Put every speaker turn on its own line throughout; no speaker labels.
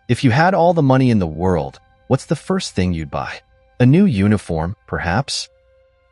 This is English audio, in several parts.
If you had all the money in the world, what's the first thing you'd buy? A new uniform, perhaps?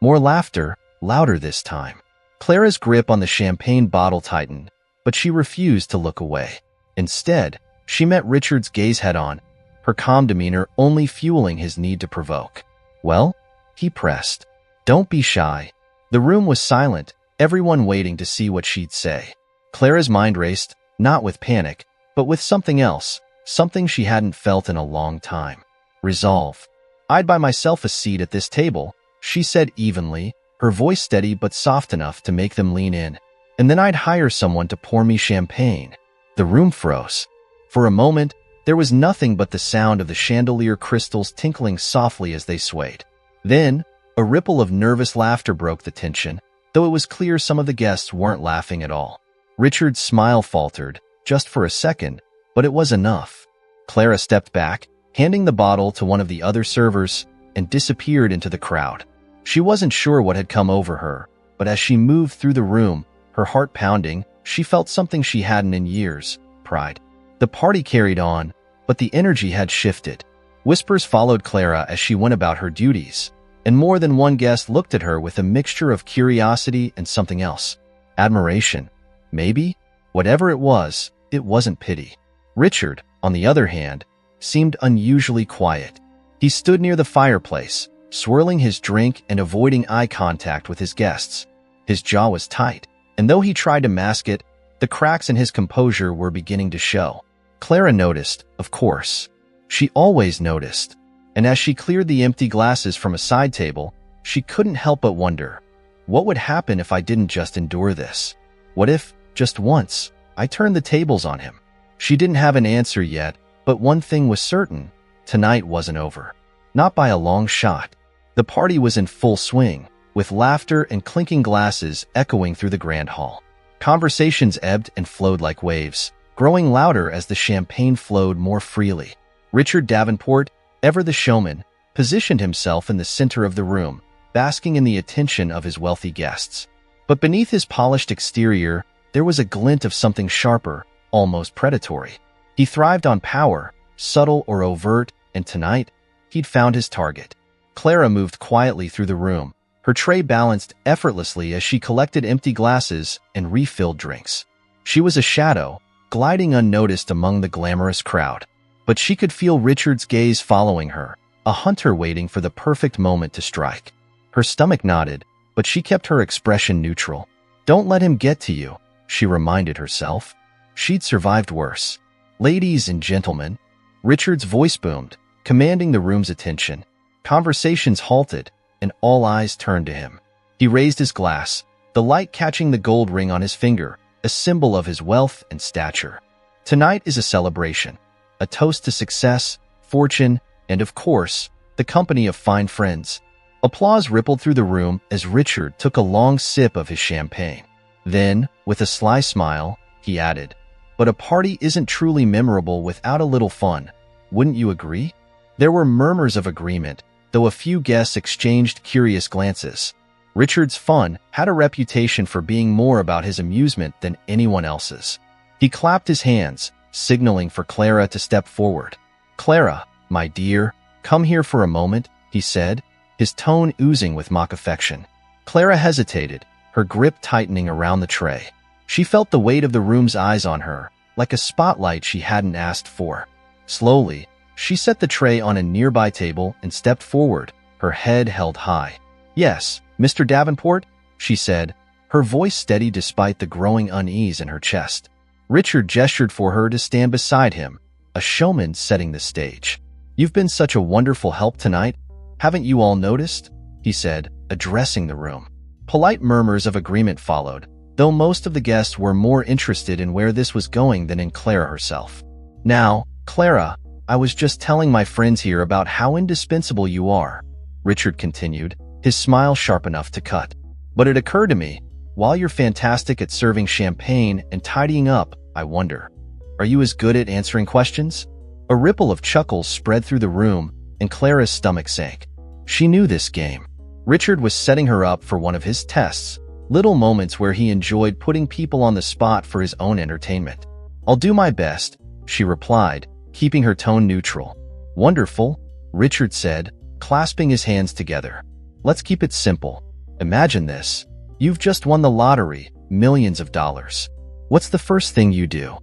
More laughter, louder this time. Clara's grip on the champagne bottle tightened, but she refused to look away. Instead, she met Richard's gaze head-on, her calm demeanor only fueling his need to provoke. Well, he pressed. Don't be shy. The room was silent, everyone waiting to see what she'd say. Clara's mind raced, not with panic, but with something else, something she hadn't felt in a long time. Resolve. I'd buy myself a seat at this table, she said evenly, her voice steady but soft enough to make them lean in. And then I'd hire someone to pour me champagne. The room froze. For a moment, there was nothing but the sound of the chandelier crystals tinkling softly as they swayed. Then, a ripple of nervous laughter broke the tension, though it was clear some of the guests weren't laughing at all. Richard's smile faltered, just for a second, but it was enough. Clara stepped back, handing the bottle to one of the other servers, and disappeared into the crowd. She wasn't sure what had come over her, but as she moved through the room, her heart pounding, she felt something she hadn't in years: pride. The party carried on, but the energy had shifted. Whispers followed Clara as she went about her duties, and more than one guest looked at her with a mixture of curiosity and something else. Admiration. Maybe? Whatever it wasn't pity. Richard, on the other hand, seemed unusually quiet. He stood near the fireplace, swirling his drink and avoiding eye contact with his guests. His jaw was tight, and though he tried to mask it, the cracks in his composure were beginning to show. Clara noticed, of course. She always noticed, and as she cleared the empty glasses from a side table, she couldn't help but wonder, what would happen if I didn't just endure this? What if, just once, I turned the tables on him? She didn't have an answer yet, but one thing was certain: tonight wasn't over. Not by a long shot. The party was in full swing, with laughter and clinking glasses echoing through the grand hall. Conversations ebbed and flowed like waves, growing louder as the champagne flowed more freely. Richard Davenport, ever the showman, positioned himself in the center of the room, basking in the attention of his wealthy guests. But beneath his polished exterior, there was a glint of something sharper, almost predatory. He thrived on power, subtle or overt, and tonight, he'd found his target. Clara moved quietly through the room, her tray balanced effortlessly as she collected empty glasses and refilled drinks. She was a shadow, gliding unnoticed among the glamorous crowd. But she could feel Richard's gaze following her, a hunter waiting for the perfect moment to strike. Her stomach nodded, but she kept her expression neutral. Don't let him get to you, she reminded herself. She'd survived worse. Ladies and gentlemen, Richard's voice boomed, commanding the room's attention. Conversations halted, and all eyes turned to him. He raised his glass, the light catching the gold ring on his finger, a symbol of his wealth and stature. Tonight is a celebration, a toast to success, fortune, and of course, the company of fine friends. Applause rippled through the room as Richard took a long sip of his champagne. Then, with a sly smile, he added, "But a party isn't truly memorable without a little fun. Wouldn't you agree?" There were murmurs of agreement, though a few guests exchanged curious glances. Richard's fun had a reputation for being more about his amusement than anyone else's. He clapped his hands, signaling for Clara to step forward. "Clara, my dear, come here for a moment," he said, his tone oozing with mock affection. Clara hesitated, her grip tightening around the tray. She felt the weight of the room's eyes on her, like a spotlight she hadn't asked for. Slowly, she set the tray on a nearby table and stepped forward, her head held high. "Yes, Mr. Davenport," she said, her voice steady despite the growing unease in her chest. Richard gestured for her to stand beside him, a showman setting the stage. "You've been such a wonderful help tonight. Haven't you all noticed?" he said, addressing the room. Polite murmurs of agreement followed, though most of the guests were more interested in where this was going than in Clara herself. "Now, Clara, I was just telling my friends here about how indispensable you are," Richard continued, his smile sharp enough to cut. "But it occurred to me, while you're fantastic at serving champagne and tidying up, I wonder, are you as good at answering questions?" A ripple of chuckles spread through the room, and Clara's stomach sank. She knew this game. Richard was setting her up for one of his tests, little moments where he enjoyed putting people on the spot for his own entertainment. "I'll do my best," she replied, keeping her tone neutral. "Wonderful," Richard said, clasping his hands together. "Let's keep it simple. Imagine this. You've just won the lottery, millions of dollars. What's the first thing you do?"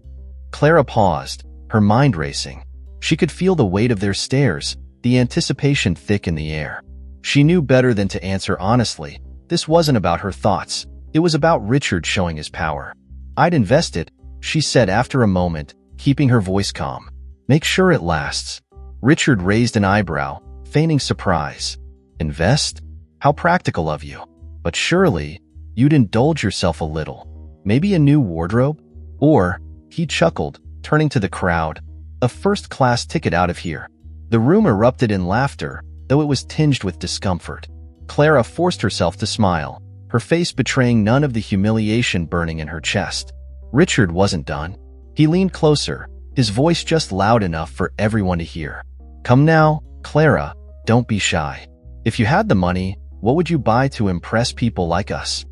Clara paused, her mind racing. She could feel the weight of their stares, the anticipation thick in the air. She knew better than to answer honestly. This wasn't about her thoughts. It was about Richard showing his power. "I'd invest it," she said after a moment, keeping her voice calm. "Make sure it lasts." Richard raised an eyebrow, feigning surprise. "Invest? How practical of you. But surely, you'd indulge yourself a little. Maybe a new wardrobe? Or," he chuckled, turning to the crowd, "a first-class ticket out of here." The room erupted in laughter, though it was tinged with discomfort. Clara forced herself to smile, her face betraying none of the humiliation burning in her chest. Richard wasn't done. He leaned closer, his voice just loud enough for everyone to hear. "Come now, Clara, don't be shy. If you had the money, what would you buy to impress people like us?"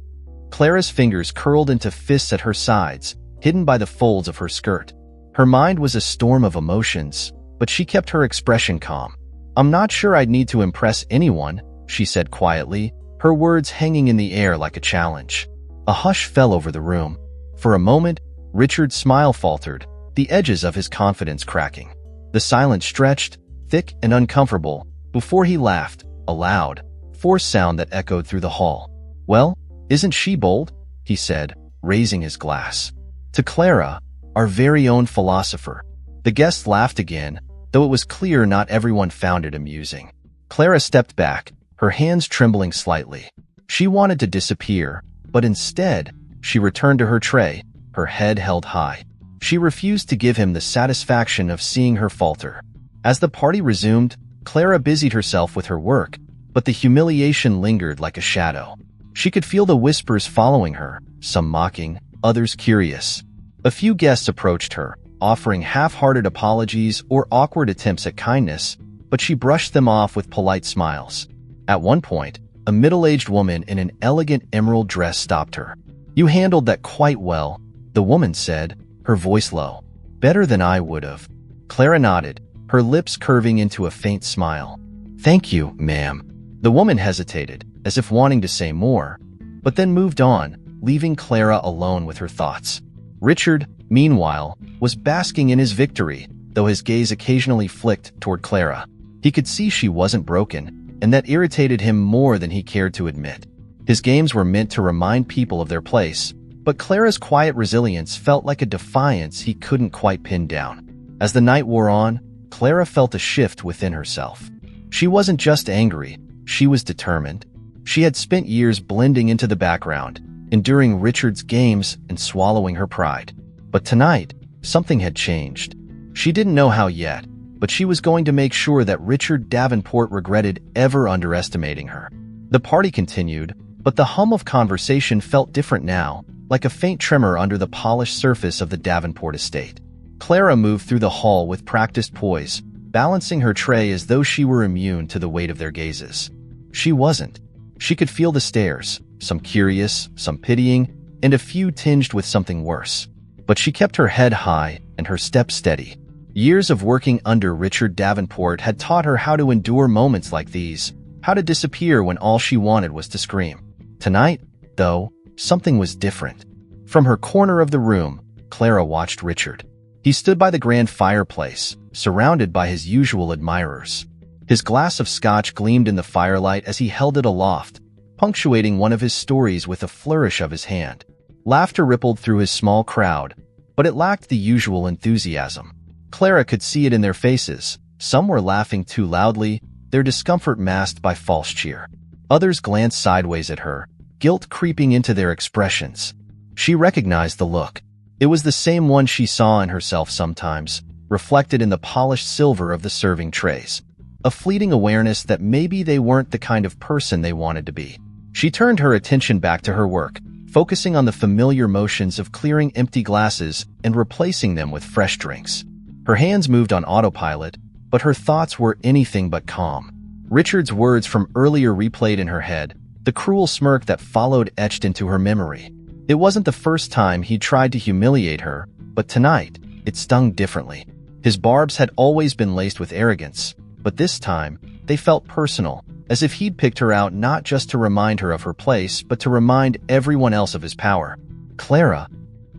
Clara's fingers curled into fists at her sides, hidden by the folds of her skirt. Her mind was a storm of emotions, but she kept her expression calm. "I'm not sure I'd need to impress anyone," she said quietly, her words hanging in the air like a challenge. A hush fell over the room. For a moment, Richard's smile faltered, the edges of his confidence cracking. The silence stretched, thick and uncomfortable, before he laughed, a loud, forced sound that echoed through the hall. "Well, isn't she bold?" he said, raising his glass. To Clara, our very own philosopher. The guests laughed again, though it was clear not everyone found it amusing. Clara stepped back, her hands trembling slightly. She wanted to disappear, but instead, she returned to her tray, her head held high. She refused to give him the satisfaction of seeing her falter. As the party resumed, Clara busied herself with her work, but the humiliation lingered like a shadow. She could feel the whispers following her, some mocking, others curious. A few guests approached her, offering half-hearted apologies or awkward attempts at kindness, but she brushed them off with polite smiles. At one point, a middle-aged woman in an elegant emerald dress stopped her. "You handled that quite well," the woman said, her voice low. "Better than I would have." Clara nodded, her lips curving into a faint smile. "Thank you, ma'am." The woman hesitated, as if wanting to say more, but then moved on, leaving Clara alone with her thoughts. Richard, meanwhile, was basking in his victory, though his gaze occasionally flicked toward Clara. He could see she wasn't broken, and that irritated him more than he cared to admit. His games were meant to remind people of their place, but Clara's quiet resilience felt like a defiance he couldn't quite pin down. As the night wore on, Clara felt a shift within herself. She wasn't just angry, she was determined. She had spent years blending into the background, enduring Richard's games and swallowing her pride. But tonight, something had changed. She didn't know how yet, but she was going to make sure that Richard Davenport regretted ever underestimating her. The party continued, but the hum of conversation felt different now, like a faint tremor under the polished surface of the Davenport estate. Clara moved through the hall with practiced poise, balancing her tray as though she were immune to the weight of their gazes. She wasn't. She could feel the stares, some curious, some pitying, and a few tinged with something worse. But she kept her head high and her step steady. Years of working under Richard Davenport had taught her how to endure moments like these, how to disappear when all she wanted was to scream. Tonight, though, something was different. From her corner of the room, Clara watched Richard. He stood by the grand fireplace, surrounded by his usual admirers. His glass of scotch gleamed in the firelight as he held it aloft, punctuating one of his stories with a flourish of his hand. Laughter rippled through his small crowd, but it lacked the usual enthusiasm. Clara could see it in their faces. Some were laughing too loudly, their discomfort masked by false cheer. Others glanced sideways at her, guilt creeping into their expressions. She recognized the look. It was the same one she saw in herself sometimes, reflected in the polished silver of the serving trays. A fleeting awareness that maybe they weren't the kind of person they wanted to be. She turned her attention back to her work, focusing on the familiar motions of clearing empty glasses and replacing them with fresh drinks. Her hands moved on autopilot, but her thoughts were anything but calm. Richard's words from earlier replayed in her head, the cruel smirk that followed etched into her memory. It wasn't the first time he tried to humiliate her, but tonight, it stung differently. His barbs had always been laced with arrogance, but this time, they felt personal, as if he'd picked her out not just to remind her of her place, but to remind everyone else of his power. "Clara."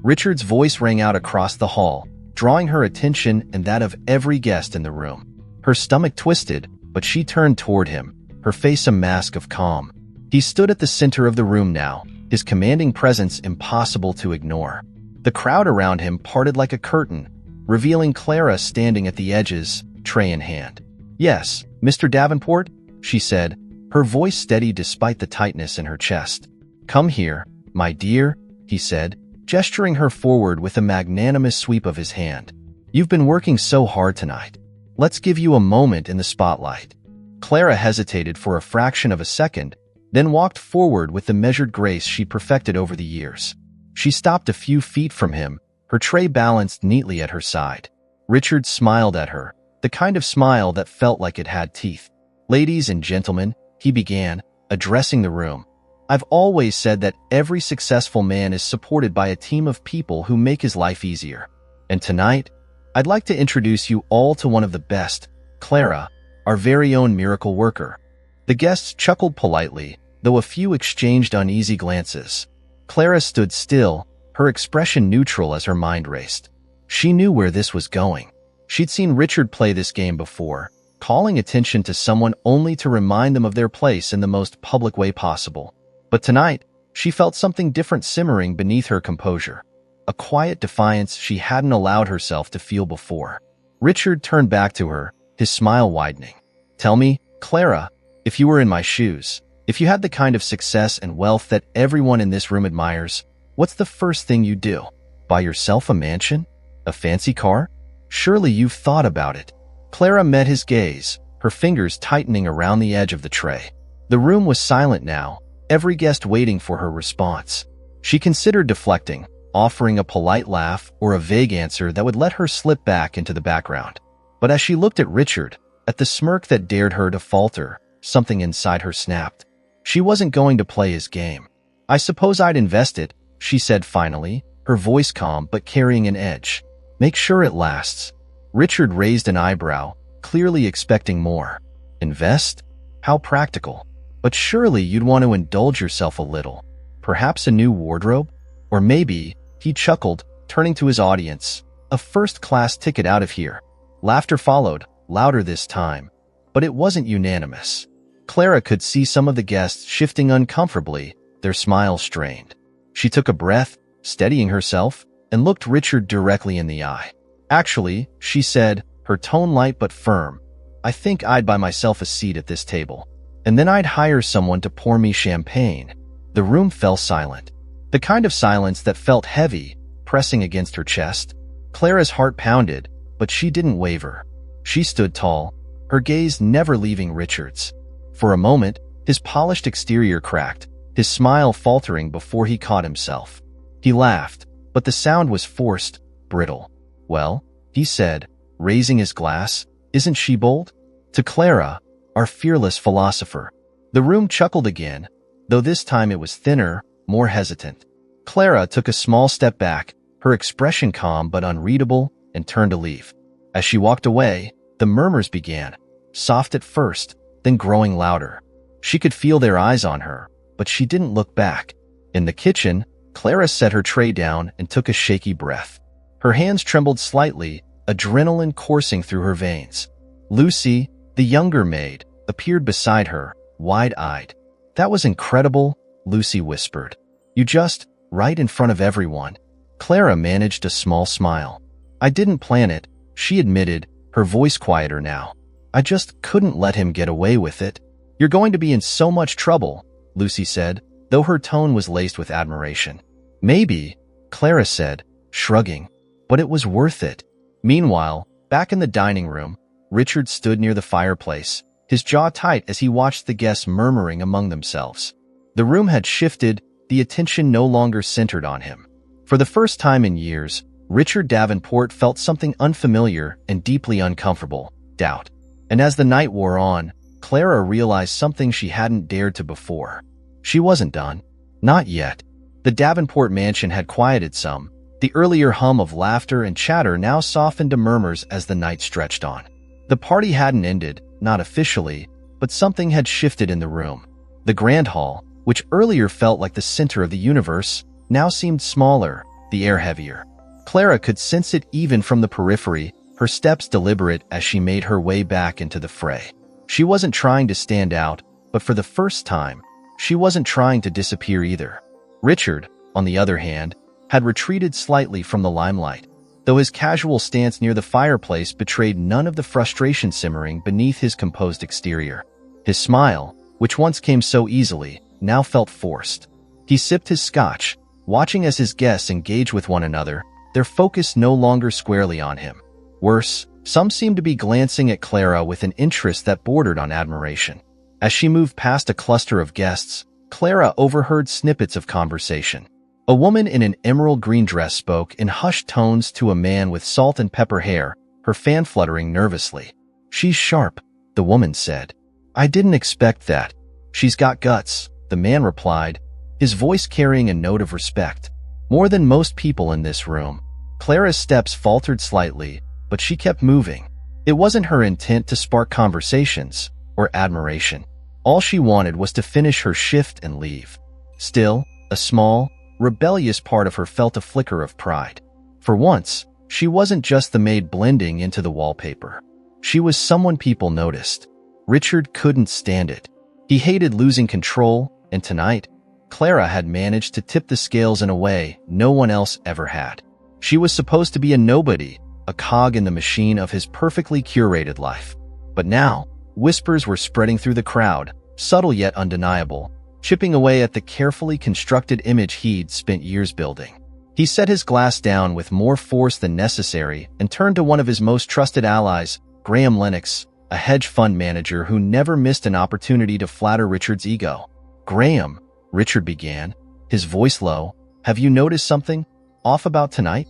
Richard's voice rang out across the hall, drawing her attention and that of every guest in the room. Her stomach twisted, but she turned toward him, her face a mask of calm. He stood at the center of the room now, his commanding presence impossible to ignore. The crowd around him parted like a curtain, revealing Clara standing at the edges, tray in hand. "Yes, Mr. Davenport," she said, her voice steady despite the tightness in her chest. "Come here, my dear," he said, gesturing her forward with a magnanimous sweep of his hand. "You've been working so hard tonight. Let's give you a moment in the spotlight." Clara hesitated for a fraction of a second, then walked forward with the measured grace she perfected over the years. She stopped a few feet from him, her tray balanced neatly at her side. Richard smiled at her, the kind of smile that felt like it had teeth. "Ladies and gentlemen," he began, addressing the room, "I've always said that every successful man is supported by a team of people who make his life easier. And tonight, I'd like to introduce you all to one of the best, Clara, our very own miracle worker." The guests chuckled politely, though a few exchanged uneasy glances. Clara stood still, her expression neutral as her mind raced. She knew where this was going. She'd seen Richard play this game before, calling attention to someone only to remind them of their place in the most public way possible. But tonight, she felt something different simmering beneath her composure, a quiet defiance she hadn't allowed herself to feel before. Richard turned back to her, his smile widening. "Tell me, Clara, if you were in my shoes, if you had the kind of success and wealth that everyone in this room admires, what's the first thing you'd do? Buy yourself a mansion? A fancy car? Surely you've thought about it." Clara met his gaze, her fingers tightening around the edge of the tray. The room was silent now, every guest waiting for her response. She considered deflecting, offering a polite laugh or a vague answer that would let her slip back into the background. But as she looked at Richard, at the smirk that dared her to falter, something inside her snapped. She wasn't going to play his game. "I suppose I'd invest it," she said finally, her voice calm but carrying an edge. "Make sure it lasts." Richard raised an eyebrow, clearly expecting more. "Invest? How practical. But surely you'd want to indulge yourself a little. Perhaps a new wardrobe? Or maybe," he chuckled, turning to his audience, "a first-class ticket out of here." Laughter followed, louder this time, but it wasn't unanimous. Clara could see some of the guests shifting uncomfortably, their smiles strained. She took a breath, steadying herself, and looked Richard directly in the eye. "Actually," she said, her tone light but firm, "I think I'd buy myself a seat at this table. And then I'd hire someone to pour me champagne." The room fell silent. The kind of silence that felt heavy, pressing against her chest. Clara's heart pounded, but she didn't waver. She stood tall, her gaze never leaving Richard's. For a moment, his polished exterior cracked, his smile faltering before he caught himself. He laughed, but the sound was forced, brittle. "Well," he said, raising his glass, "isn't she bold?" To Clara, our fearless philosopher. The room chuckled again, though this time it was thinner, more hesitant. Clara took a small step back, her expression calm but unreadable, and turned to leave. As she walked away, the murmurs began, soft at first, then growing louder. She could feel their eyes on her, but she didn't look back. In the kitchen, Clara set her tray down and took a shaky breath. Her hands trembled slightly, adrenaline coursing through her veins. Lucy, the younger maid, appeared beside her, wide-eyed. "That was incredible," Lucy whispered. "You just, right in front of everyone." Clara managed a small smile. "I didn't plan it," she admitted, her voice quieter now. "I just couldn't let him get away with it." "You're going to be in so much trouble," Lucy said, though her tone was laced with admiration. "Maybe," Clara said, shrugging, "but it was worth it." Meanwhile, back in the dining room, Richard stood near the fireplace, his jaw tight as he watched the guests murmuring among themselves. The room had shifted, the attention no longer centered on him. For the first time in years, Richard Davenport felt something unfamiliar and deeply uncomfortable, doubt. And as the night wore on, Clara realized something she hadn't dared to before. She wasn't done. Not yet. The Davenport mansion had quieted some, The earlier hum of laughter and chatter now softened to murmurs as the night stretched on. The party hadn't ended, not officially, but something had shifted in the room. The grand hall, which earlier felt like the center of the universe, now seemed smaller, the air heavier. Clara could sense it even from the periphery, her steps deliberate as she made her way back into the fray. She wasn't trying to stand out, but for the first time, she wasn't trying to disappear either. Richard, on the other hand, had retreated slightly from the limelight, though his casual stance near the fireplace betrayed none of the frustration simmering beneath his composed exterior. His smile, which once came so easily, now felt forced. He sipped his scotch, watching as his guests engaged with one another, their focus no longer squarely on him. Worse, some seemed to be glancing at Clara with an interest that bordered on admiration. As she moved past a cluster of guests, Clara overheard snippets of conversation. A woman in an emerald green dress spoke in hushed tones to a man with salt and pepper hair, her fan fluttering nervously. "She's sharp," the woman said. "I didn't expect that." "She's got guts," the man replied, his voice carrying a note of respect. More than most people in this room, Clara's steps faltered slightly, but she kept moving. It wasn't her intent to spark conversations or admiration. All she wanted was to finish her shift and leave. Still, a small, rebellious part of her felt a flicker of pride. For once, she wasn't just the maid blending into the wallpaper. She was someone people noticed. Richard couldn't stand it. He hated losing control, and tonight, Clara had managed to tip the scales in a way no one else ever had. She was supposed to be a nobody, a cog in the machine of his perfectly curated life. But now, whispers were spreading through the crowd, subtle yet undeniable, chipping away at the carefully constructed image he'd spent years building. He set his glass down with more force than necessary and turned to one of his most trusted allies, Graham Lennox, a hedge fund manager who never missed an opportunity to flatter Richard's ego. "Graham," Richard began, his voice low, "have you noticed something off about tonight?"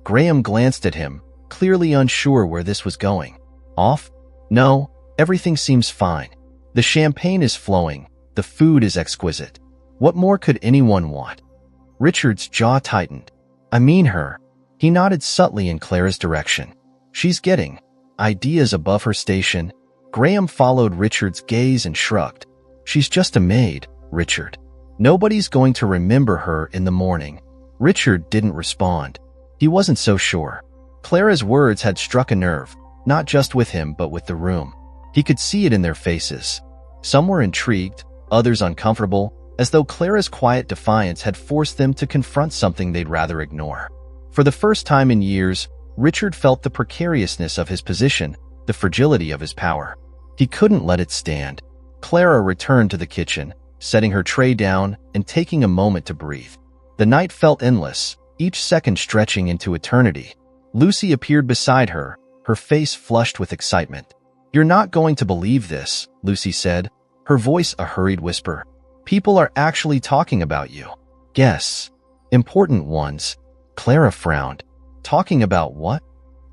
Graham glanced at him, clearly unsure where this was going. "Off? No, everything seems fine. The champagne is flowing, the food is exquisite. What more could anyone want?" Richard's jaw tightened. "I mean her." He nodded subtly in Clara's direction. "She's getting ideas above her station." Graham followed Richard's gaze and shrugged. "She's just a maid, Richard. Nobody's going to remember her in the morning." Richard didn't respond. He wasn't so sure. Clara's words had struck a nerve, not just with him but with the room. He could see it in their faces. Some were intrigued, others uncomfortable, as though Clara's quiet defiance had forced them to confront something they'd rather ignore. For the first time in years, Richard felt the precariousness of his position, the fragility of his power. He couldn't let it stand. Clara returned to the kitchen, setting her tray down and taking a moment to breathe. The night felt endless, each second stretching into eternity. Lucy appeared beside her, her face flushed with excitement. "You're not going to believe this," Lucy said, her voice a hurried whisper. "People are actually talking about you." "Guests. Important ones." Clara frowned. "Talking about what?"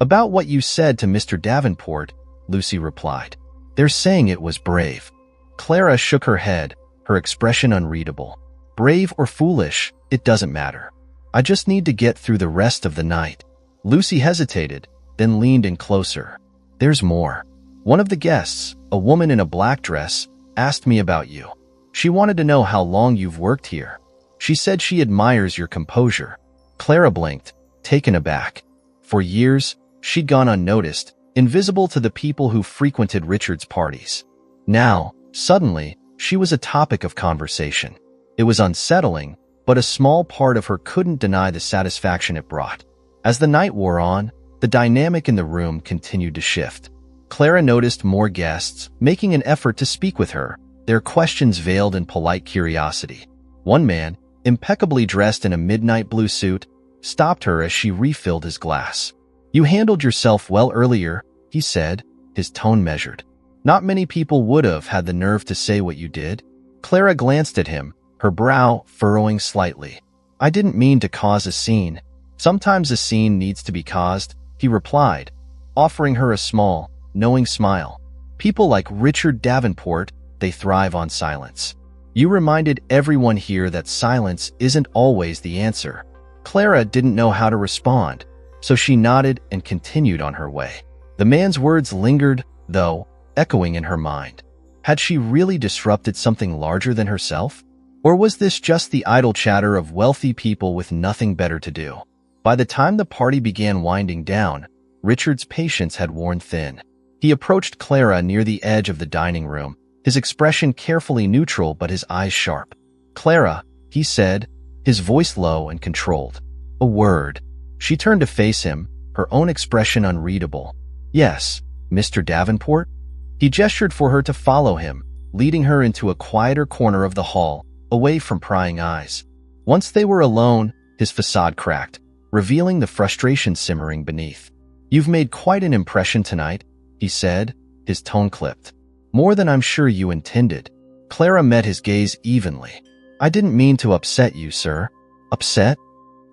"About what you said to Mr. Davenport," Lucy replied. "They're saying it was brave." Clara shook her head, her expression unreadable. "Brave or foolish, it doesn't matter. I just need to get through the rest of the night." Lucy hesitated, then leaned in closer. "There's more. One of the guests, a woman in a black dress, asked me about you. She wanted to know how long you've worked here. She said she admires your composure." Clara blinked, taken aback. For years, she'd gone unnoticed, invisible to the people who frequented Richard's parties. Now, suddenly, she was a topic of conversation. It was unsettling, but a small part of her couldn't deny the satisfaction it brought. As the night wore on, the dynamic in the room continued to shift. Clara noticed more guests, making an effort to speak with her, their questions veiled in polite curiosity. One man, impeccably dressed in a midnight blue suit, stopped her as she refilled his glass. "You handled yourself well earlier," he said, his tone measured. "Not many people would have had the nerve to say what you did." Clara glanced at him, her brow furrowing slightly. "I didn't mean to cause a scene. Sometimes a scene needs to be caused," he replied, offering her a small, knowing smile. "People like Richard Davenport, they thrive on silence. You reminded everyone here that silence isn't always the answer." Clara didn't know how to respond, so she nodded and continued on her way. The man's words lingered, though, echoing in her mind. Had she really disrupted something larger than herself? Or was this just the idle chatter of wealthy people with nothing better to do? By the time the party began winding down, Richard's patience had worn thin. He approached Clara near the edge of the dining room, his expression carefully neutral but his eyes sharp. "Clara," he said, his voice low and controlled. "A word." She turned to face him, her own expression unreadable. "Yes, Mr. Davenport?" He gestured for her to follow him, leading her into a quieter corner of the hall, away from prying eyes. Once they were alone, his facade cracked, revealing the frustration simmering beneath. "You've made quite an impression tonight," he said, his tone clipped. "More than I'm sure you intended." Clara met his gaze evenly. "I didn't mean to upset you, sir." "Upset?"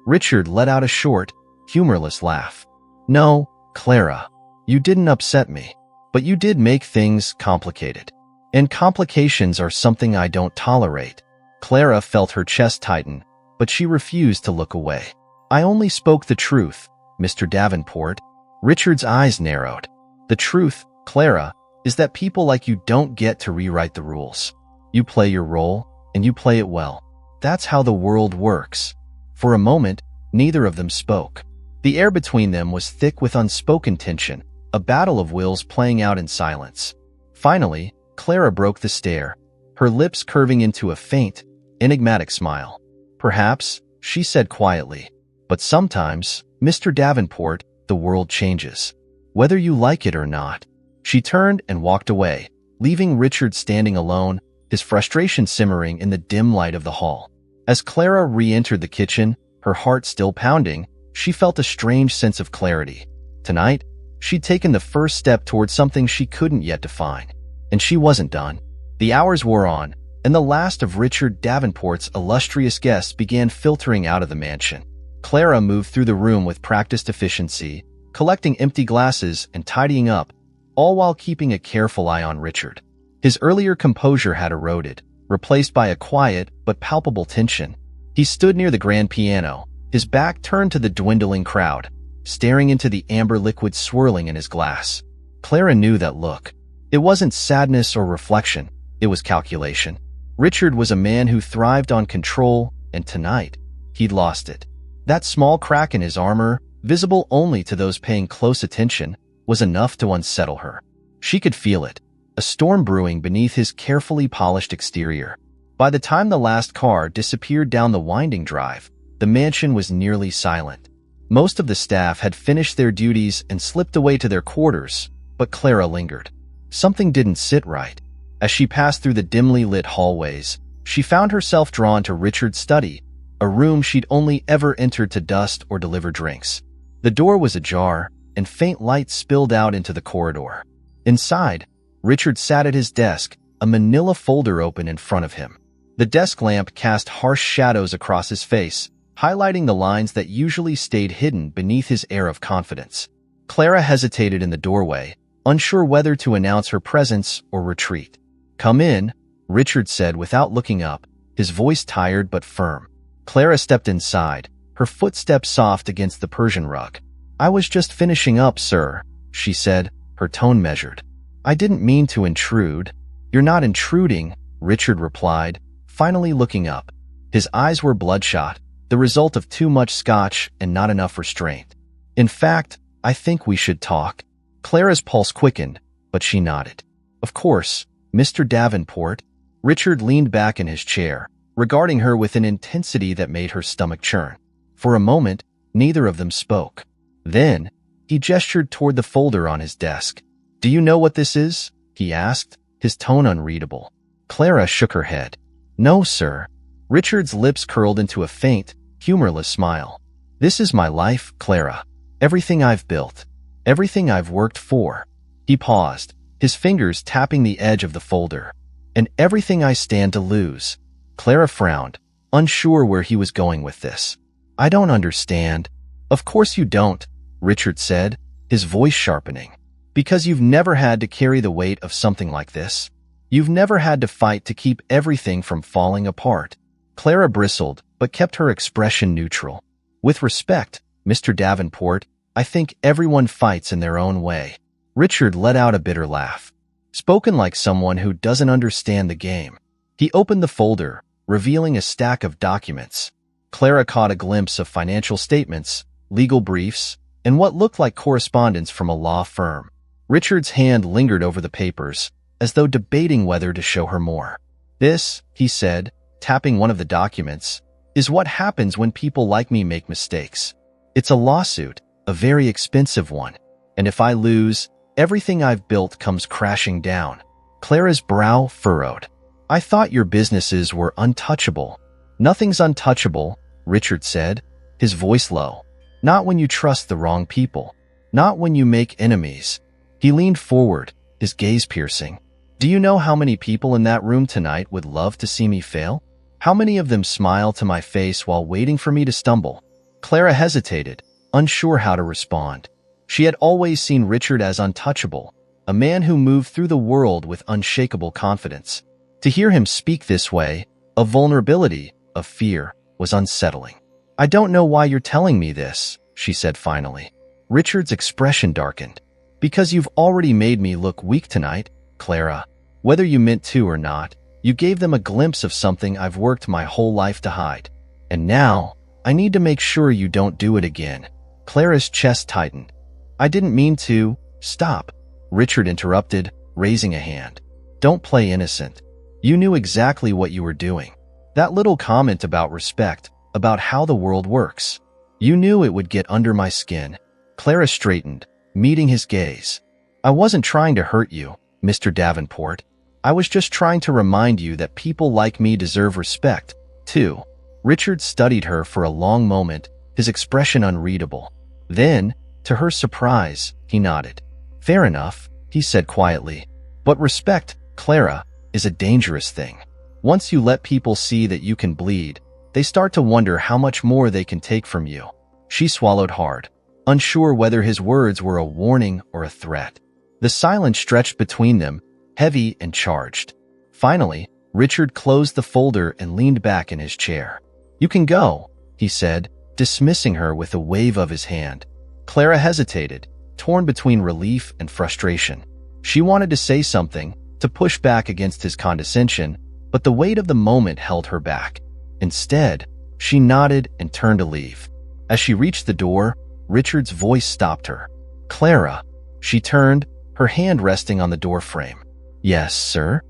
Richard let out a short, humorless laugh. "No, Clara, you didn't upset me, but you did make things complicated. And complications are something I don't tolerate." Clara felt her chest tighten, but she refused to look away. "I only spoke the truth, Mr. Davenport." Richard's eyes narrowed. "The truth, Clara, is that people like you don't get to rewrite the rules. You play your role, and you play it well. That's how the world works." For a moment, neither of them spoke. The air between them was thick with unspoken tension, a battle of wills playing out in silence. Finally, Clara broke the stare, her lips curving into a faint, enigmatic smile. "Perhaps," she said quietly, "but sometimes, Mr. Davenport, the world changes. Whether you like it or not." She turned and walked away, leaving Richard standing alone, his frustration simmering in the dim light of the hall. As Clara re-entered the kitchen, her heart still pounding, she felt a strange sense of clarity. Tonight, she'd taken the first step towards something she couldn't yet define. And she wasn't done. The hours wore on, and the last of Richard Davenport's illustrious guests began filtering out of the mansion. Clara moved through the room with practiced efficiency, collecting empty glasses and tidying up, all while keeping a careful eye on Richard. His earlier composure had eroded, replaced by a quiet but palpable tension. He stood near the grand piano, his back turned to the dwindling crowd, staring into the amber liquid swirling in his glass. Clara knew that look. It wasn't sadness or reflection, it was calculation. Richard was a man who thrived on control, and tonight, he'd lost it. That small crack in his armor, visible only to those paying close attention, was enough to unsettle her. She could feel it, a storm brewing beneath his carefully polished exterior. By the time the last car disappeared down the winding drive, the mansion was nearly silent. Most of the staff had finished their duties and slipped away to their quarters, but Clara lingered. Something didn't sit right. As she passed through the dimly lit hallways, she found herself drawn to Richard's study, a room she'd only ever entered to dust or deliver drinks. The door was ajar, and faint light spilled out into the corridor. Inside, Richard sat at his desk, a manila folder open in front of him. The desk lamp cast harsh shadows across his face, highlighting the lines that usually stayed hidden beneath his air of confidence. Clara hesitated in the doorway, unsure whether to announce her presence or retreat. "Come in," Richard said without looking up, his voice tired but firm. Clara stepped inside, her footsteps soft against the Persian rug. "I was just finishing up, sir," she said, her tone measured. "I didn't mean to intrude." "You're not intruding," Richard replied, finally looking up. His eyes were bloodshot, the result of too much scotch and not enough restraint. "In fact, I think we should talk." Clara's pulse quickened, but she nodded. "Of course, Mr. Davenport." Richard leaned back in his chair, regarding her with an intensity that made her stomach churn. For a moment, neither of them spoke. Then, he gestured toward the folder on his desk. "Do you know what this is?" he asked, his tone unreadable. Clara shook her head. "No, sir." Richard's lips curled into a faint, humorless smile. "This is my life, Clara. Everything I've built. Everything I've worked for." He paused, his fingers tapping the edge of the folder. "And everything I stand to lose." Clara frowned, unsure where he was going with this. "I don't understand." "Of course you don't," Richard said, his voice sharpening. "Because you've never had to carry the weight of something like this. You've never had to fight to keep everything from falling apart." Clara bristled, but kept her expression neutral. With respect, Mr. Davenport, I think everyone fights in their own way. Richard let out a bitter laugh. Spoken like someone who doesn't understand the game. He opened the folder, revealing a stack of documents. Clara caught a glimpse of financial statements, legal briefs, and what looked like correspondence from a law firm. Richard's hand lingered over the papers, as though debating whether to show her more. This, he said, tapping one of the documents, is what happens when people like me make mistakes. It's a lawsuit, a very expensive one, and if I lose, everything I've built comes crashing down. Clara's brow furrowed. I thought your businesses were untouchable. Nothing's untouchable, Richard said, his voice low. Not when you trust the wrong people. Not when you make enemies. He leaned forward, his gaze piercing. Do you know how many people in that room tonight would love to see me fail? How many of them smile to my face while waiting for me to stumble? Clara hesitated, unsure how to respond. She had always seen Richard as untouchable, a man who moved through the world with unshakable confidence. To hear him speak this way, of vulnerability, of fear, was unsettling. I don't know why you're telling me this, she said finally. Richard's expression darkened. Because you've already made me look weak tonight, Clara. Whether you meant to or not, you gave them a glimpse of something I've worked my whole life to hide. And now, I need to make sure you don't do it again. Clara's chest tightened. I didn't mean to. Stop. Richard interrupted, raising a hand. Don't play innocent. You knew exactly what you were doing. That little comment about respect, about how the world works. You knew it would get under my skin. Clara straightened, meeting his gaze. I wasn't trying to hurt you, Mr. Davenport. I was just trying to remind you that people like me deserve respect, too. Richard studied her for a long moment, his expression unreadable. Then, to her surprise, he nodded. Fair enough, he said quietly. But respect, Clara, is a dangerous thing. Once you let people see that you can bleed, they start to wonder how much more they can take from you. She swallowed hard, unsure whether his words were a warning or a threat. The silence stretched between them, heavy and charged. Finally, Richard closed the folder and leaned back in his chair. You can go, he said, dismissing her with a wave of his hand. Clara hesitated, torn between relief and frustration. She wanted to say something, to push back against his condescension, but the weight of the moment held her back. Instead, she nodded and turned to leave. As she reached the door, Richard's voice stopped her. Clara. She turned, her hand resting on the doorframe. Yes, sir?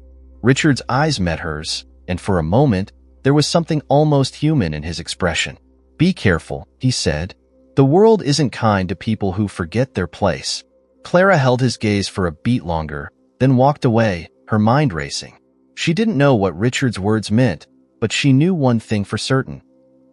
Richard's eyes met hers, and for a moment, there was something almost human in his expression. Be careful, he said. The world isn't kind to people who forget their place. Clara held his gaze for a beat longer, then walked away, her mind racing. She didn't know what Richard's words meant, but she knew one thing for certain.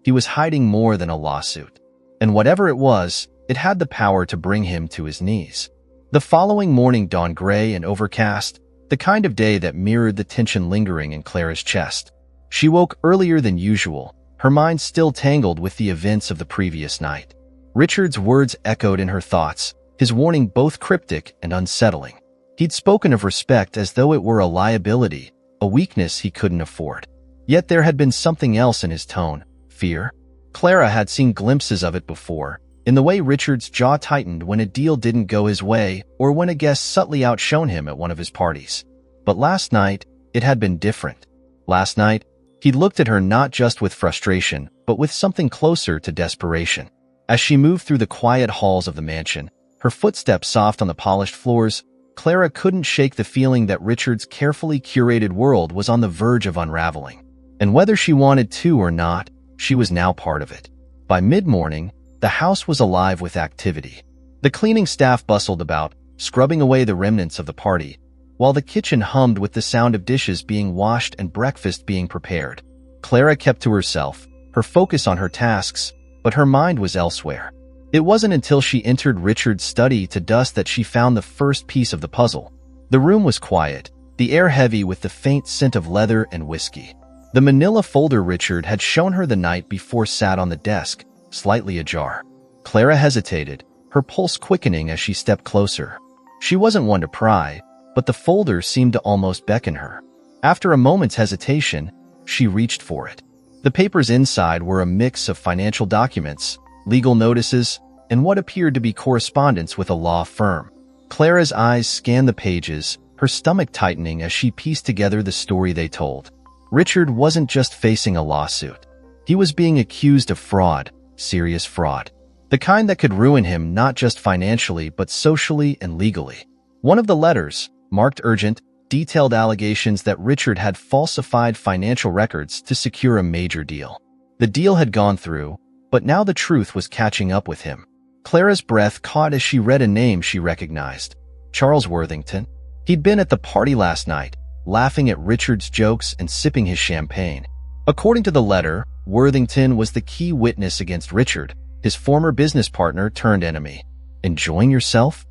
He was hiding more than a lawsuit. And whatever it was, it had the power to bring him to his knees. The following morning dawned gray and overcast, the kind of day that mirrored the tension lingering in Clara's chest. She woke earlier than usual, her mind still tangled with the events of the previous night. Richard's words echoed in her thoughts, his warning both cryptic and unsettling. He'd spoken of respect as though it were a liability, a weakness he couldn't afford. Yet there had been something else in his tone, fear. Clara had seen glimpses of it before, in the way Richard's jaw tightened when a deal didn't go his way or when a guest subtly outshone him at one of his parties. But last night, it had been different. Last night, he looked at her not just with frustration, but with something closer to desperation. As she moved through the quiet halls of the mansion, her footsteps soft on the polished floors, Clara couldn't shake the feeling that Richard's carefully curated world was on the verge of unraveling. And whether she wanted to or not, she was now part of it. By mid-morning, the house was alive with activity. The cleaning staff bustled about, scrubbing away the remnants of the party, while the kitchen hummed with the sound of dishes being washed and breakfast being prepared. Clara kept to herself, her focus on her tasks, but her mind was elsewhere. It wasn't until she entered Richard's study to dusk that she found the first piece of the puzzle. The room was quiet, the air heavy with the faint scent of leather and whiskey. The manila folder Richard had shown her the night before sat on the desk, slightly ajar. Clara hesitated, her pulse quickening as she stepped closer. She wasn't one to pry, but the folder seemed to almost beckon her. After a moment's hesitation, she reached for it. The papers inside were a mix of financial documents, legal notices, and what appeared to be correspondence with a law firm. Clara's eyes scanned the pages, her stomach tightening as she pieced together the story they told. Richard wasn't just facing a lawsuit. He was being accused of fraud, serious fraud. The kind that could ruin him not just financially but socially and legally. One of the letters, marked urgent, detailed allegations that Richard had falsified financial records to secure a major deal. The deal had gone through, but now the truth was catching up with him. Clara's breath caught as she read a name she recognized. Charles Worthington. He'd been at the party last night, laughing at Richard's jokes and sipping his champagne. According to the letter, Worthington was the key witness against Richard, his former business partner turned enemy. Enjoying yourself?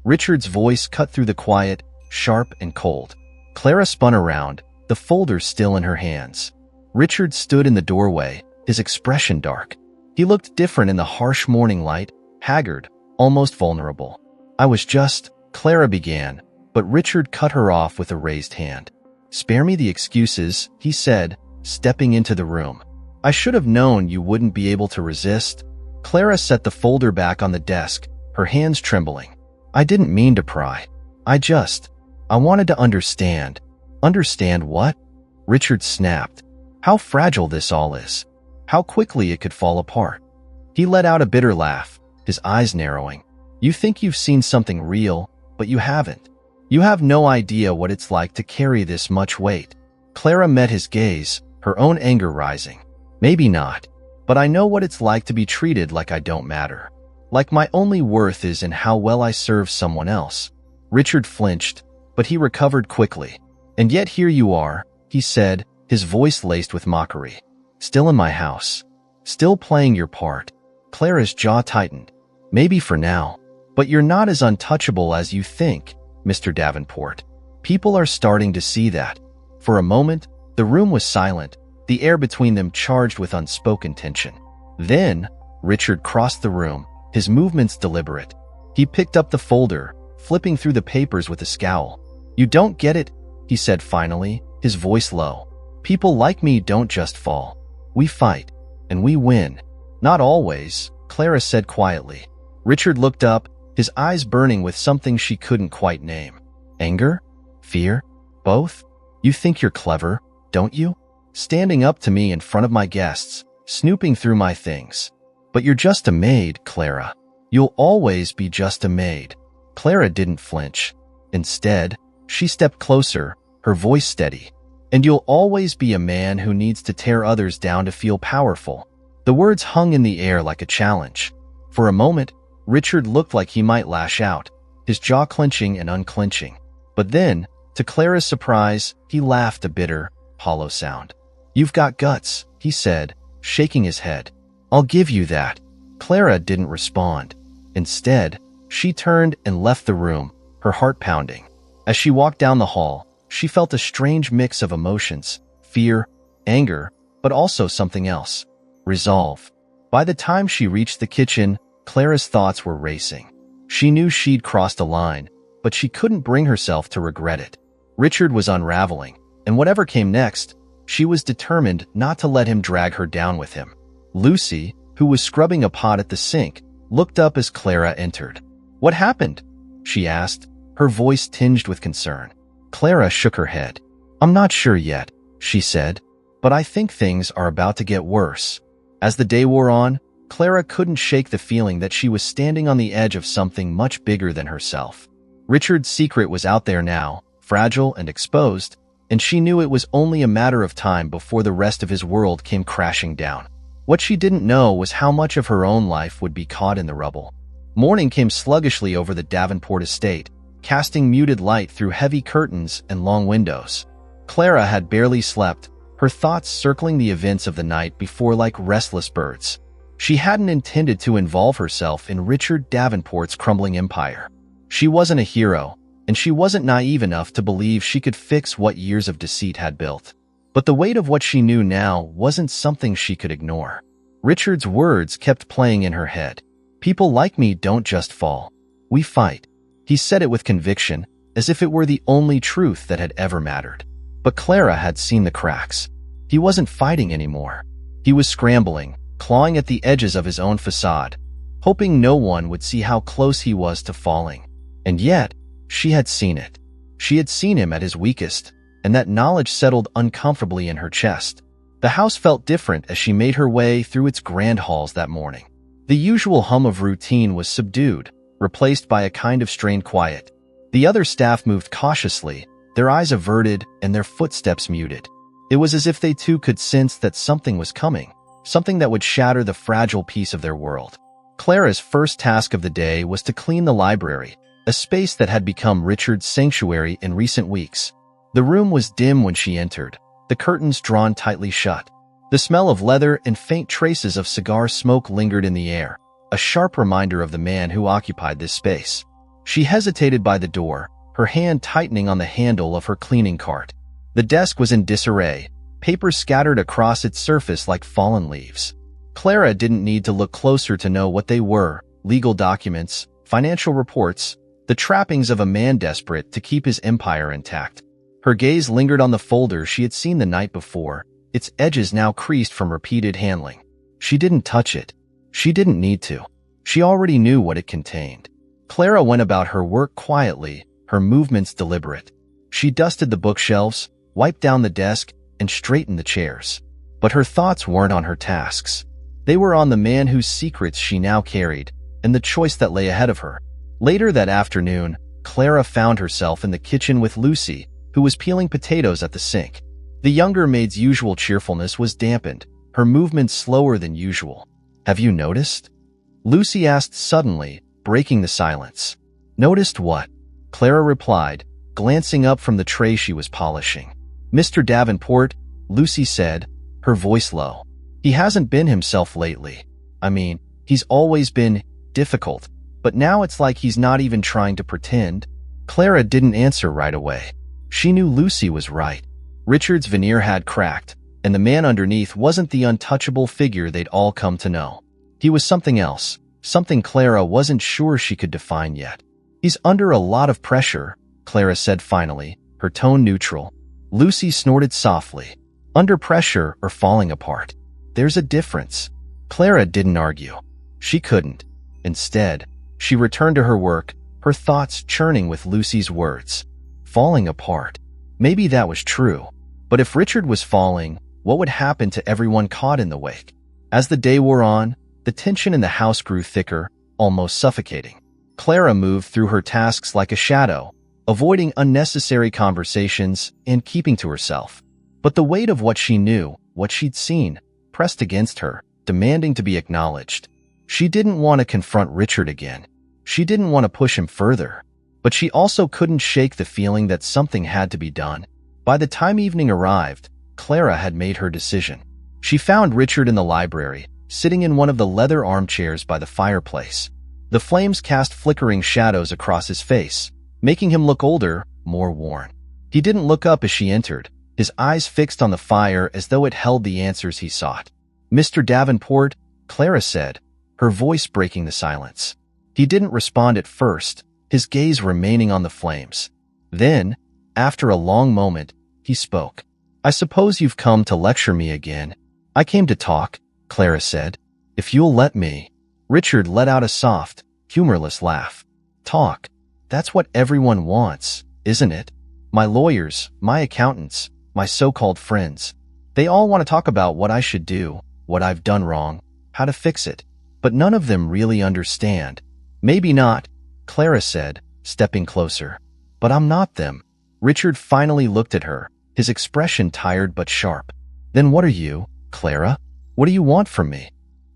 Richard's voice cut through the quiet, sharp and cold. Clara spun around, the folder still in her hands. Richard stood in the doorway, his expression dark. He looked different in the harsh morning light, haggard, almost vulnerable. I was just, Clara began, but Richard cut her off with a raised hand. Spare me the excuses, he said, stepping into the room. I should have known you wouldn't be able to resist. Clara set the folder back on the desk, her hands trembling. I didn't mean to pry. I wanted to understand. Understand what? Richard snapped. How fragile this all is. How quickly it could fall apart. He let out a bitter laugh, his eyes narrowing. You think you've seen something real, but you haven't. You have no idea what it's like to carry this much weight. Clara met his gaze, her own anger rising. Maybe not, but I know what it's like to be treated like I don't matter. Like my only worth is in how well I serve someone else. Richard flinched, but he recovered quickly. And yet here you are, he said, his voice laced with mockery. Still in my house. Still playing your part. Clara's jaw tightened. Maybe for now. But you're not as untouchable as you think, Mr. Davenport. People are starting to see that. For a moment, the room was silent, the air between them charged with unspoken tension. Then, Richard crossed the room, his movements deliberate. He picked up the folder, flipping through the papers with a scowl. You don't get it, he said finally, his voice low. People like me don't just fall. We fight, and we win. Not always, Clara said quietly. Richard looked up, his eyes burning with something she couldn't quite name. Anger? Fear? Both? You think you're clever, don't you? Standing up to me in front of my guests, snooping through my things. But you're just a maid, Clara. You'll always be just a maid. Clara didn't flinch. Instead, she stepped closer, her voice steady. And you'll always be a man who needs to tear others down to feel powerful. The words hung in the air like a challenge. For a moment, Richard looked like he might lash out, his jaw clenching and unclenching. But then, to Clara's surprise, he laughed a bitter, hollow sound. You've got guts, he said, shaking his head. I'll give you that. Clara didn't respond. Instead, she turned and left the room, her heart pounding. As she walked down the hall, she felt a strange mix of emotions, fear, anger, but also something else. Resolve. By the time she reached the kitchen, Clara's thoughts were racing. She knew she'd crossed a line, but she couldn't bring herself to regret it. Richard was unraveling, and whatever came next, she was determined not to let him drag her down with him. Lucy, who was scrubbing a pot at the sink, looked up as Clara entered. What happened? She asked, her voice tinged with concern. Clara shook her head. I'm not sure yet, she said, but I think things are about to get worse. As the day wore on, Clara couldn't shake the feeling that she was standing on the edge of something much bigger than herself. Richard's secret was out there now, fragile and exposed, and she knew it was only a matter of time before the rest of his world came crashing down. What she didn't know was how much of her own life would be caught in the rubble. Morning came sluggishly over the Davenport estate, casting muted light through heavy curtains and long windows. Clara had barely slept, her thoughts circling the events of the night before like restless birds. She hadn't intended to involve herself in Richard Davenport's crumbling empire. She wasn't a hero, and she wasn't naive enough to believe she could fix what years of deceit had built. But the weight of what she knew now wasn't something she could ignore. Richard's words kept playing in her head. People like me don't just fall. We fight. He said it with conviction, as if it were the only truth that had ever mattered. But Clara had seen the cracks. He wasn't fighting anymore. He was scrambling, clawing at the edges of his own facade, hoping no one would see how close he was to falling. And yet, she had seen it. She had seen him at his weakest, and that knowledge settled uncomfortably in her chest. The house felt different as she made her way through its grand halls that morning. The usual hum of routine was subdued, replaced by a kind of strained quiet. The other staff moved cautiously, their eyes averted and their footsteps muted. It was as if they too could sense that something was coming, something that would shatter the fragile peace of their world. Clara's first task of the day was to clean the library, a space that had become Richard's sanctuary in recent weeks. The room was dim when she entered, the curtains drawn tightly shut. The smell of leather and faint traces of cigar smoke lingered in the air, a sharp reminder of the man who occupied this space. She hesitated by the door, her hand tightening on the handle of her cleaning cart. The desk was in disarray, papers scattered across its surface like fallen leaves. Clara didn't need to look closer to know what they were: legal documents, financial reports, the trappings of a man desperate to keep his empire intact. Her gaze lingered on the folder she had seen the night before, its edges now creased from repeated handling. She didn't touch it. She didn't need to. She already knew what it contained. Clara went about her work quietly, her movements deliberate. She dusted the bookshelves, wiped down the desk, and straightened the chairs. But her thoughts weren't on her tasks. They were on the man whose secrets she now carried, and the choice that lay ahead of her. Later that afternoon, Clara found herself in the kitchen with Lucy, who was peeling potatoes at the sink. The younger maid's usual cheerfulness was dampened, her movements slower than usual. "Have you noticed?" Lucy asked suddenly, breaking the silence. "Noticed what?" Clara replied, glancing up from the tray she was polishing. "Mr. Davenport," Lucy said, her voice low. "He hasn't been himself lately. I mean, he's always been difficult, but now it's like he's not even trying to pretend." Clara didn't answer right away. She knew Lucy was right. Richard's veneer had cracked, and the man underneath wasn't the untouchable figure they'd all come to know. He was something else, something Clara wasn't sure she could define yet. "He's under a lot of pressure," Clara said finally, her tone neutral. Lucy snorted softly. "Under pressure or falling apart? There's a difference." Clara didn't argue. She couldn't. Instead, she returned to her work, her thoughts churning with Lucy's words. Falling apart. Maybe that was true. But if Richard was falling, what would happen to everyone caught in the wake? As the day wore on, the tension in the house grew thicker, almost suffocating. Clara moved through her tasks like a shadow, avoiding unnecessary conversations and keeping to herself. But the weight of what she knew, what she'd seen, pressed against her, demanding to be acknowledged. She didn't want to confront Richard again. She didn't want to push him further. But she also couldn't shake the feeling that something had to be done. By the time evening arrived, Clara had made her decision. She found Richard in the library, sitting in one of the leather armchairs by the fireplace. The flames cast flickering shadows across his face, making him look older, more worn. He didn't look up as she entered, his eyes fixed on the fire as though it held the answers he sought. "Mr. Davenport," Clara said, her voice breaking the silence. He didn't respond at first, his gaze remaining on the flames. Then, after a long moment, he spoke. "I suppose you've come to lecture me again." "I came to talk," Clara said. "If you'll let me." Richard let out a soft, humorless laugh. "Talk. That's what everyone wants, isn't it? My lawyers, my accountants, my so-called friends. They all want to talk about what I should do, what I've done wrong, how to fix it. But none of them really understand." "Maybe not," Clara said, stepping closer. "But I'm not them." Richard finally looked at her, his expression tired but sharp. "Then what are you, Clara? What do you want from me?"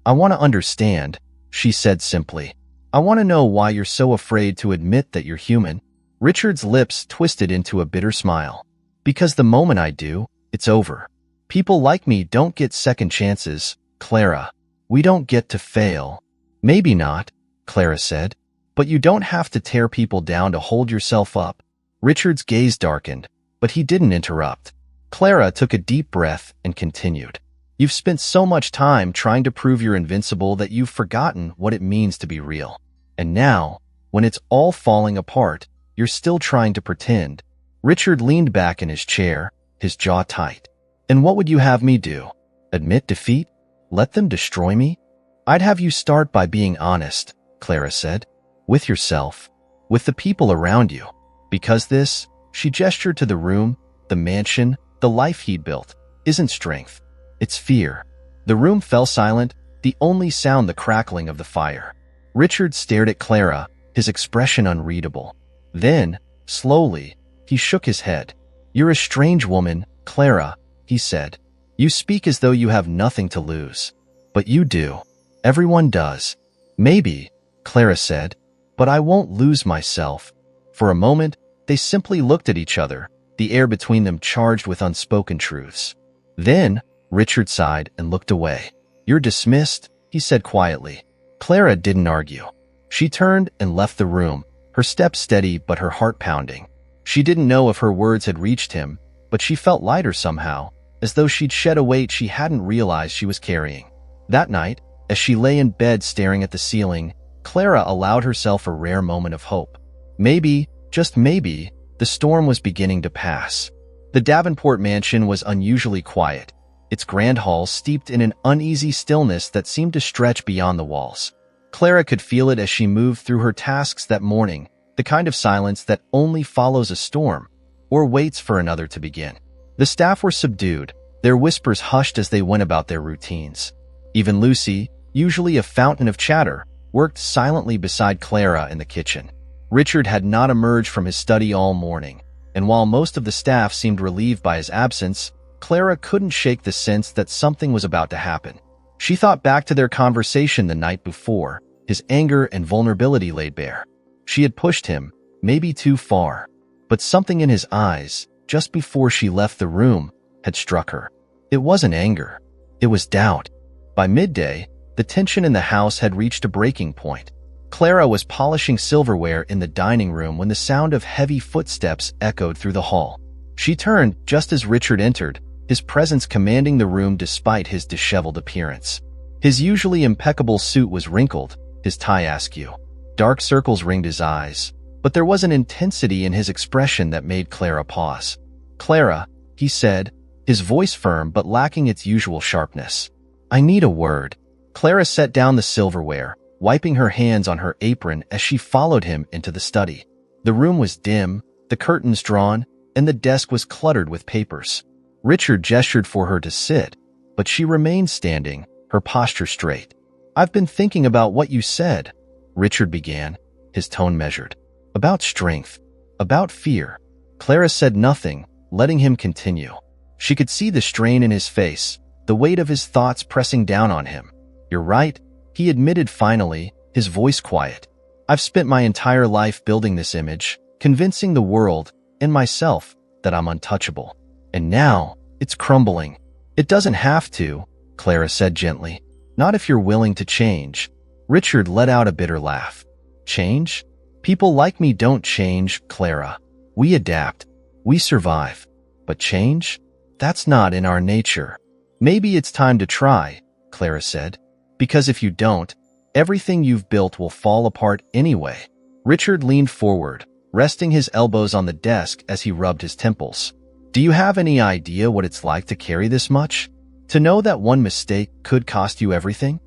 "I want to understand," she said simply. "I want to know why you're so afraid to admit that you're human." Richard's lips twisted into a bitter smile. "Because the moment I do, it's over. People like me don't get second chances, Clara. We don't get to fail." "Maybe not," Clara said. "But you don't have to tear people down to hold yourself up." Richard's gaze darkened, but he didn't interrupt. Clara took a deep breath and continued. "You've spent so much time trying to prove you're invincible that you've forgotten what it means to be real. And now, when it's all falling apart, you're still trying to pretend." Richard leaned back in his chair, his jaw tight. "And what would you have me do? Admit defeat? Let them destroy me? I'd have you start by being honest, Clara said. With yourself. With the people around you. Because this, she gestured to the room, the mansion, the life he'd built, isn't strength. It's fear. The room fell silent, the only sound the crackling of the fire. Richard stared at Clara, his expression unreadable. Then, slowly, he shook his head. You're a strange woman, Clara, he said. You speak as though you have nothing to lose. But you do. Everyone does. Maybe, Clara said, but I won't lose myself. For a moment, they simply looked at each other, the air between them charged with unspoken truths. Then, Richard sighed and looked away. You're dismissed, he said quietly. Clara didn't argue. She turned and left the room, her steps steady but her heart pounding. She didn't know if her words had reached him, but she felt lighter somehow, as though she'd shed a weight she hadn't realized she was carrying. That night, as she lay in bed staring at the ceiling, Clara allowed herself a rare moment of hope. Maybe, just maybe, the storm was beginning to pass. The Davenport mansion was unusually quiet, its grand halls steeped in an uneasy stillness that seemed to stretch beyond the walls. Clara could feel it as she moved through her tasks that morning, the kind of silence that only follows a storm, or waits for another to begin. The staff were subdued, their whispers hushed as they went about their routines. Even Lucy, usually a fountain of chatter, worked silently beside Clara in the kitchen. Richard had not emerged from his study all morning, and while most of the staff seemed relieved by his absence, Clara couldn't shake the sense that something was about to happen. She thought back to their conversation the night before, his anger and vulnerability laid bare. She had pushed him, maybe too far, but something in his eyes, just before she left the room, had struck her. It wasn't anger. It was doubt. By midday, the tension in the house had reached a breaking point. Clara was polishing silverware in the dining room when the sound of heavy footsteps echoed through the hall. She turned just as Richard entered, his presence commanding the room despite his disheveled appearance. His usually impeccable suit was wrinkled, his tie askew. Dark circles ringed his eyes, but there was an intensity in his expression that made Clara pause. Clara, he said, his voice firm but lacking its usual sharpness. I need a word. Clara set down the silverware, wiping her hands on her apron as she followed him into the study. The room was dim, the curtains drawn, and the desk was cluttered with papers. Richard gestured for her to sit, but she remained standing, her posture straight. I've been thinking about what you said, Richard began, his tone measured. About strength, about fear. Clara said nothing, letting him continue. She could see the strain in his face, the weight of his thoughts pressing down on him. You're right, he admitted finally, his voice quiet. I've spent my entire life building this image, convincing the world, and myself, that I'm untouchable. And now, it's crumbling. It doesn't have to, Clara said gently. Not if you're willing to change. Richard let out a bitter laugh. Change? People like me don't change, Clara. We adapt. We survive. But change? That's not in our nature. Maybe it's time to try, Clara said. Because if you don't, everything you've built will fall apart anyway. Richard leaned forward, resting his elbows on the desk as he rubbed his temples. Do you have any idea what it's like to carry this much? To know that one mistake could cost you everything?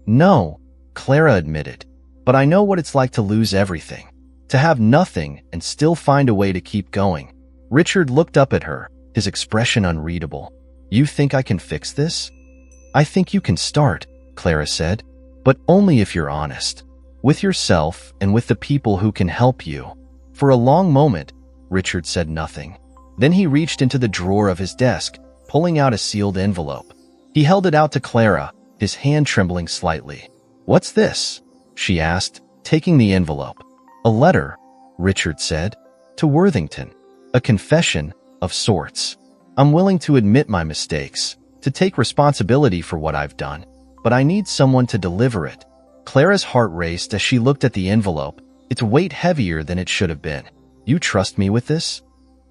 No, Clara admitted. But I know what it's like to lose everything. To have nothing and still find a way to keep going. Richard looked up at her, his expression unreadable. You think I can fix this? I think you can start, Clara said, but only if you're honest. With yourself and with the people who can help you. For a long moment, Richard said nothing. Then he reached into the drawer of his desk, pulling out a sealed envelope. He held it out to Clara, his hand trembling slightly. What's this? She asked, taking the envelope. A letter, Richard said, to Worthington. A confession, of sorts. I'm willing to admit my mistakes, to take responsibility for what I've done, but I need someone to deliver it. Clara's heart raced as she looked at the envelope, its weight heavier than it should have been. You trust me with this?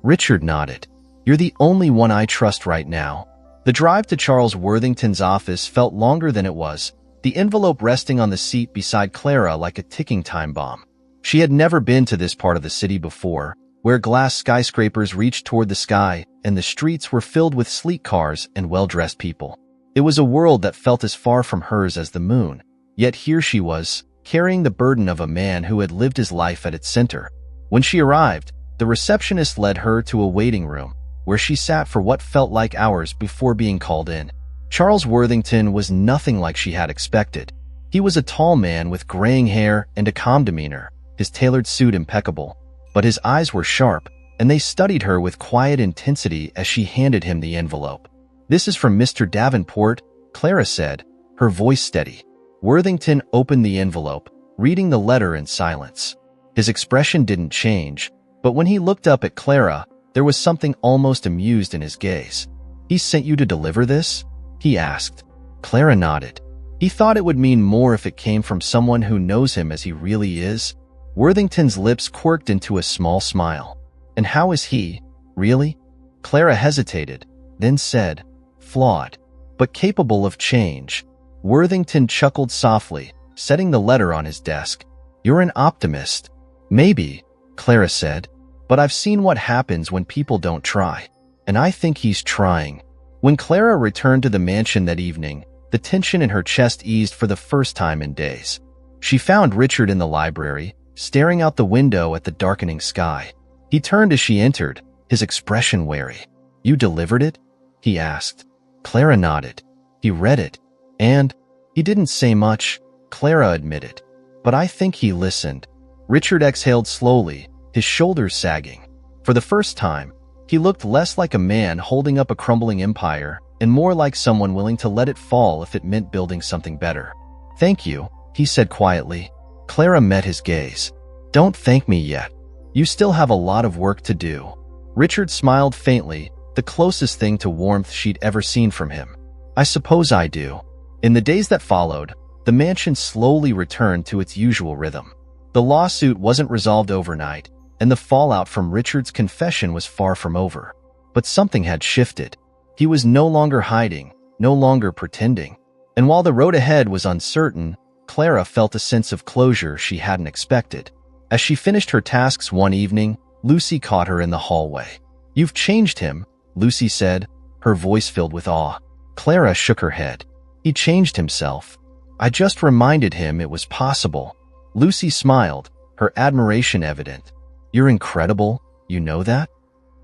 Richard nodded. You're the only one I trust right now. The drive to Charles Worthington's office felt longer than it was, the envelope resting on the seat beside Clara like a ticking time bomb. She had never been to this part of the city before, where glass skyscrapers reached toward the sky and the streets were filled with sleek cars and well-dressed people. It was a world that felt as far from hers as the moon, yet here she was, carrying the burden of a man who had lived his life at its center. When she arrived, the receptionist led her to a waiting room, where she sat for what felt like hours before being called in. Charles Worthington was nothing like she had expected. He was a tall man with graying hair and a calm demeanor, his tailored suit impeccable, but his eyes were sharp, and they studied her with quiet intensity as she handed him the envelope. "This is from Mr. Davenport," Clara said, her voice steady. Worthington opened the envelope, reading the letter in silence. His expression didn't change, but when he looked up at Clara, there was something almost amused in his gaze. "He sent you to deliver this?" he asked. Clara nodded. He thought it would mean more if it came from someone who knows him as he really is. Worthington's lips quirked into a small smile. "And how is he, really?" Clara hesitated, then said, "Flawed, but capable of change." Worthington chuckled softly, setting the letter on his desk. "You're an optimist." "Maybe," Clara said, "but I've seen what happens when people don't try. And I think he's trying." When Clara returned to the mansion that evening, the tension in her chest eased for the first time in days. She found Richard in the library, staring out the window at the darkening sky. He turned as she entered, his expression wary. "You delivered it?" he asked. Clara nodded. "He read it. And he didn't say much," Clara admitted. "But I think he listened." Richard exhaled slowly, his shoulders sagging. For the first time, he looked less like a man holding up a crumbling empire and more like someone willing to let it fall if it meant building something better. "Thank you," he said quietly. Clara met his gaze. "Don't thank me yet. You still have a lot of work to do." Richard smiled faintly, the closest thing to warmth she'd ever seen from him. "I suppose I do." In the days that followed, the mansion slowly returned to its usual rhythm. The lawsuit wasn't resolved overnight, and the fallout from Richard's confession was far from over. But something had shifted. He was no longer hiding, no longer pretending. And while the road ahead was uncertain, Clara felt a sense of closure she hadn't expected. As she finished her tasks one evening, Lucy caught her in the hallway. "You've changed him," Lucy said, her voice filled with awe. Clara shook her head. "He changed himself. I just reminded him it was possible." Lucy smiled, her admiration evident. "You're incredible, you know that?"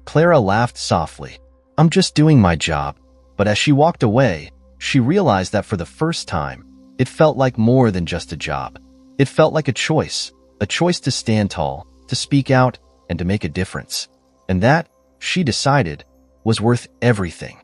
Clara laughed softly. "I'm just doing my job." But as she walked away, she realized that for the first time, it felt like more than just a job. It felt like a choice to stand tall, to speak out, and to make a difference. And that, she decided, was worth everything.